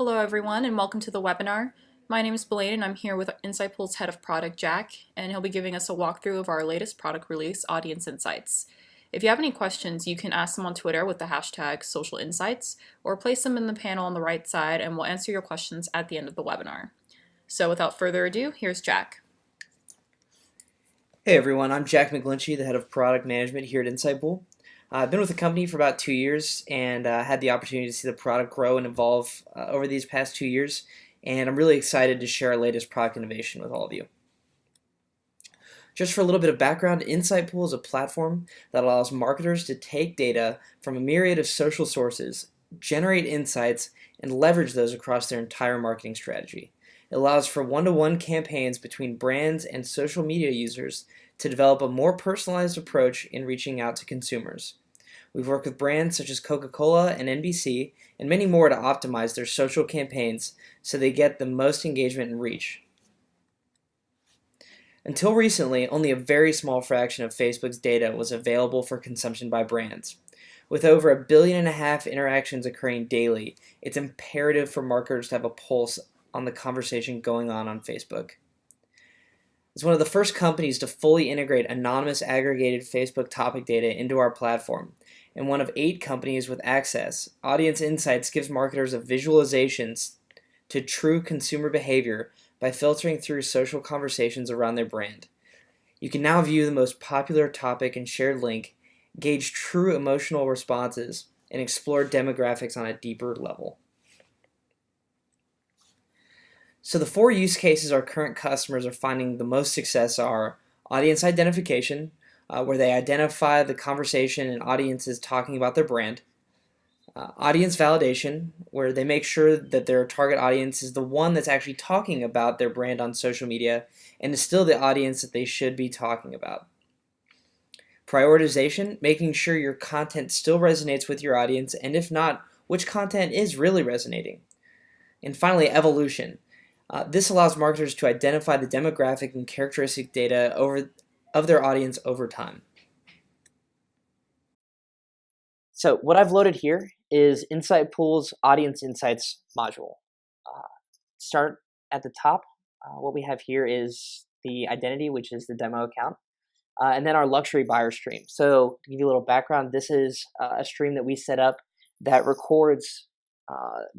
Hello everyone and welcome to the webinar. My name is Blaine and I'm here with Insightpool's head of product, Jack, and he'll be giving us a walkthrough of our latest product release, Audience Insights. If you have any questions, you can ask them on Twitter with the hashtag Social Insights, or place them in the panel on the right side and we'll answer your questions at the end of the webinar. So without further ado, here's Jack. Hey everyone, I'm Jack McGlinchey, the head of product management here at Insightpool. I've been with the company for about 2 years and had the opportunity to see the product grow and evolve over these past 2 years, and I'm really excited to share our latest product innovation with all of you. Just for a little bit of background, Insightpool is a platform that allows marketers to take data from a myriad of social sources, generate insights, and leverage those across their entire marketing strategy. It allows for one-to-one campaigns between brands and social media users to develop a more personalized approach in reaching out to consumers. We've worked with brands such as Coca-Cola and NBC and many more to optimize their social campaigns so they get the most engagement and reach. Until recently, only a very small fraction of Facebook's data was available for consumption by brands. With over 1.5 billion interactions occurring daily, it's imperative for marketers to have a pulse on the conversation going on Facebook. As one of the first companies to fully integrate anonymous aggregated Facebook topic data into our platform, and one of 8 companies with access, Audience Insights gives marketers a visualizations to true consumer behavior by filtering through social conversations around their brand. You can now view the most popular topic and shared link, gauge true emotional responses, and explore demographics on a deeper level. So the 4 use cases our current customers are finding the most success are audience identification, where they identify the conversation and audiences talking about their brand. Audience validation, where they make sure that their target audience is the one that's actually talking about their brand on social media and is still the audience that they should be talking about. Prioritization, making sure your content still resonates with your audience, and if not, which content is really resonating. And finally, evolution. This allows marketers to identify the demographic and characteristic data of their audience over time. So what I've loaded here is Insightpool's Audience Insights module. Start at the top. What we have here is the identity, which is the demo account, and then our luxury buyer stream. So to give you a little background, this is a stream that we set up that records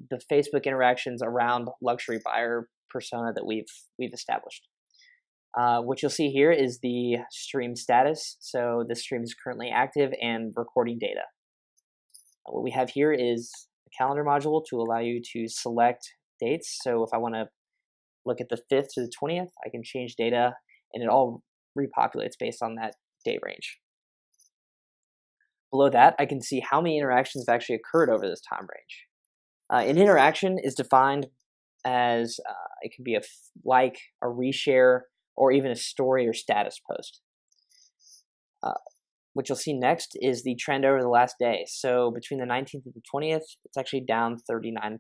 the Facebook interactions around luxury buyer persona that we've established. What you'll see here is the stream status. So this stream is currently active and recording data. What we have here is a calendar module to allow you to select dates. So if I want to look at the 5th to the 20th, I can change data and it all repopulates based on that date range. Below that, I can see how many interactions have actually occurred over this time range. An interaction is defined as it can be a like, a reshare, or even a story or status post. What you'll see next is the trend over the last day. So between the 19th and the 20th, it's actually down 39%.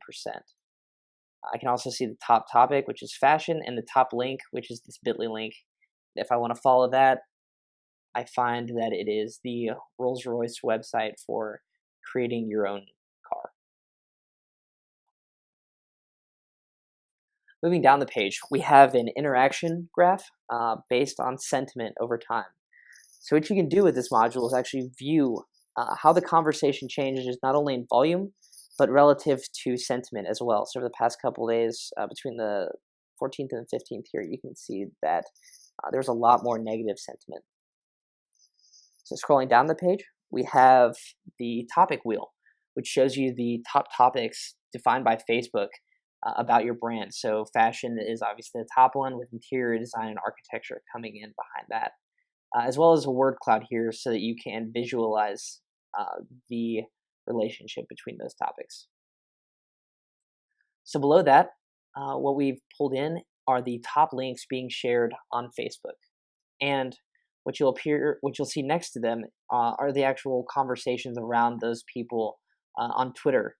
I can also see the top topic, which is fashion, and the top link, which is this bit.ly link. If I want to follow that, I find that it is the Rolls-Royce website for creating your own car. Moving down the page, we have an interaction graph based on sentiment over time. So what you can do with this module is actually view how the conversation changes not only in volume, but relative to sentiment as well. So over the past couple of days, between the 14th and 15th here, you can see that there's a lot more negative sentiment. So scrolling down the page, we have the topic wheel, which shows you the top topics defined by Facebook about your brand. So fashion is obviously the top one, with interior design and architecture coming in behind that. As well as a word cloud here so that you can visualize the relationship between those topics. So below that, what we've pulled in are the top links being shared on Facebook. And what you'll see next to them are the actual conversations around those people on Twitter,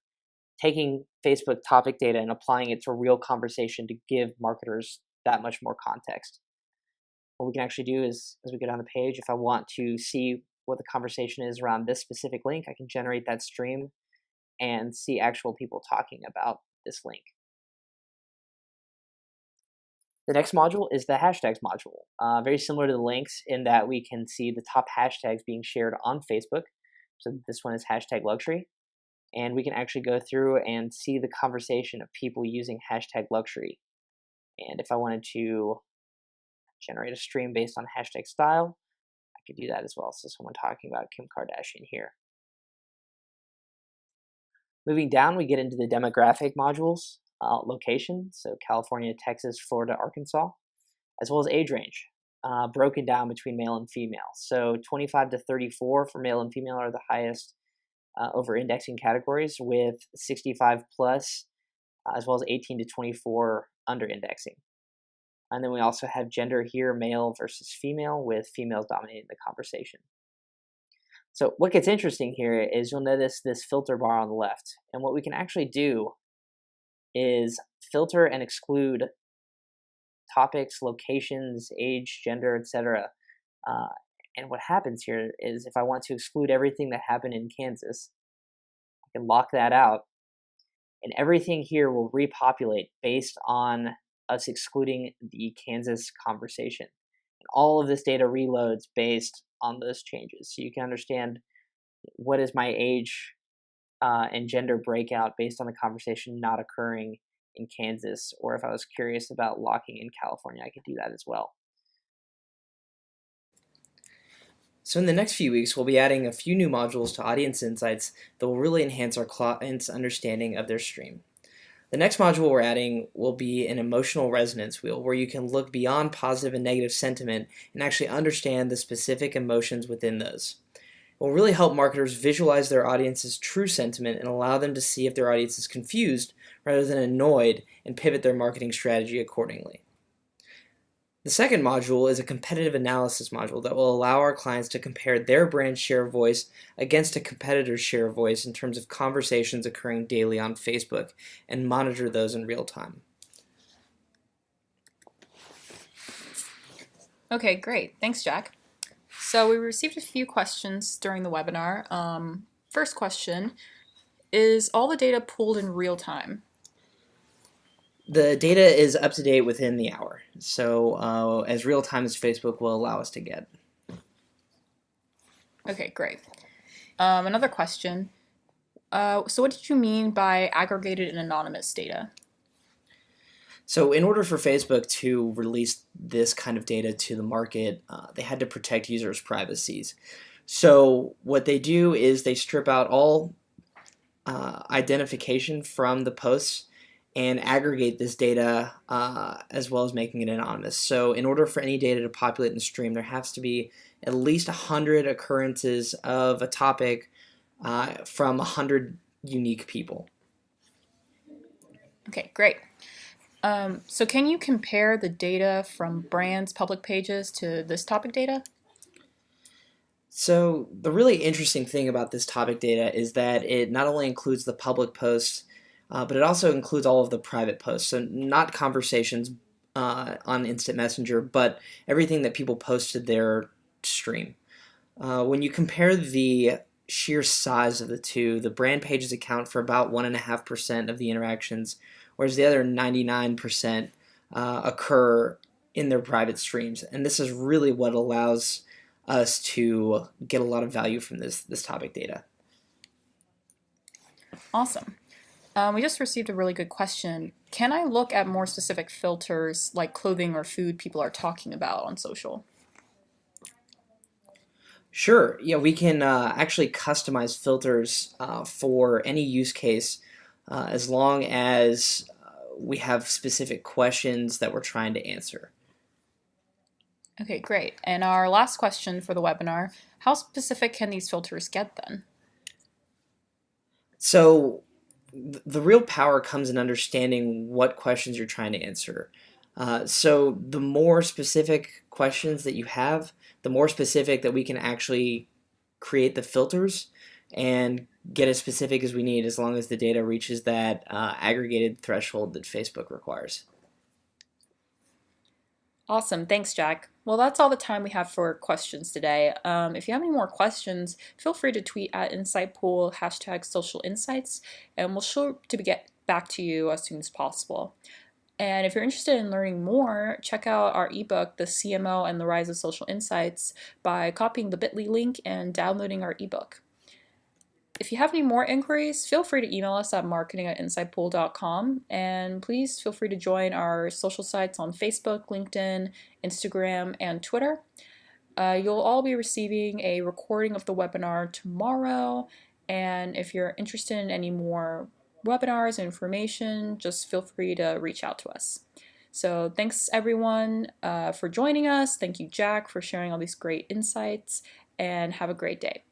taking Facebook topic data and applying it to a real conversation to give marketers that much more context. What we can actually do is, as we go down the page, if I want to see what the conversation is around this specific link, I can generate that stream and see actual people talking about this link. The next module is the hashtags module. Very similar to the links in that we can see the top hashtags being shared on Facebook. So this one is hashtag luxury. And we can actually go through and see the conversation of people using hashtag luxury. And if I wanted to generate a stream based on hashtag style, I could do that as well. So someone talking about Kim Kardashian here. Moving down, we get into the demographic modules, location, so California, Texas, Florida, Arkansas, as well as age range, broken down between male and female. So 25 to 34 for male and female are the highest over-indexing categories, with 65 plus, as well as 18 to 24 under-indexing. And then we also have gender here, male versus female, with females dominating the conversation. So what gets interesting here is you'll notice this filter bar on the left. And what we can actually do is filter and exclude topics, locations, age, gender, etc. And what happens here is if I want to exclude everything that happened in Kansas, I can lock that out. And everything here will repopulate based on us excluding the Kansas conversation. And all of this data reloads based on those changes. So you can understand what is my age and gender breakout based on the conversation not occurring in Kansas, or if I was curious about locking in California, I could do that as well. So in the next few weeks, we'll be adding a few new modules to Audience Insights that will really enhance our clients' understanding of their stream. The next module we're adding will be an emotional resonance wheel, where you can look beyond positive and negative sentiment and actually understand the specific emotions within those. It will really help marketers visualize their audience's true sentiment and allow them to see if their audience is confused rather than annoyed, and pivot their marketing strategy accordingly. The second module is a competitive analysis module that will allow our clients to compare their brand share of voice against a competitor's share of voice in terms of conversations occurring daily on Facebook, and monitor those in real time. Okay, great. Thanks, Jack. So we received a few questions during the webinar. First question, is all the data pulled in real time? The data is up to date within the hour, so as real time as Facebook will allow us to get. Okay, great. Another question. So what did you mean by aggregated and anonymous data? So in order for Facebook to release this kind of data to the market, they had to protect users' privacies. So what they do is they strip out all identification from the posts and aggregate this data as well as making it anonymous. So in order for any data to populate in the stream, there has to be at least 100 occurrences of a topic from 100 unique people. Okay, great. So can you compare the data from brands' public pages to this topic data? So the really interesting thing about this topic data is that it not only includes the public posts, but it also includes all of the private posts. So not conversations on Instant Messenger, but everything that people post to their stream. When you compare the sheer size of the two, the brand pages account for about 1.5% of the interactions, whereas the other 99% occur in their private streams. And this is really what allows us to get a lot of value from this topic data. Awesome. We just received a really good question. Can I look at more specific filters like clothing or food people are talking about on social? Sure. Yeah, we can actually customize filters for any use case as long as we have specific questions that we're trying to answer. Okay, great. And our last question for the webinar, how specific can these filters get then? So the real power comes in understanding what questions you're trying to answer. So the more specific questions that you have, the more specific that we can actually create the filters and get as specific as we need, as long as the data reaches that aggregated threshold that Facebook requires. Awesome. Thanks, Jack. Well, that's all the time we have for questions today. If you have any more questions, feel free to tweet at InsightPool #SocialInsights, and we'll sure to get back to you as soon as possible. And if you're interested in learning more, check out our ebook, The CMO and the Rise of Social Insights, by copying the bit.ly link and downloading our ebook. If you have any more inquiries, feel free to email us at marketing@insightpool.com, and please feel free to join our social sites on Facebook, LinkedIn, Instagram, and Twitter. You'll all be receiving a recording of the webinar tomorrow, and if you're interested in any more webinars and information, just feel free to reach out to us. So thanks everyone for joining us. Thank you, Jack, for sharing all these great insights, and have a great day.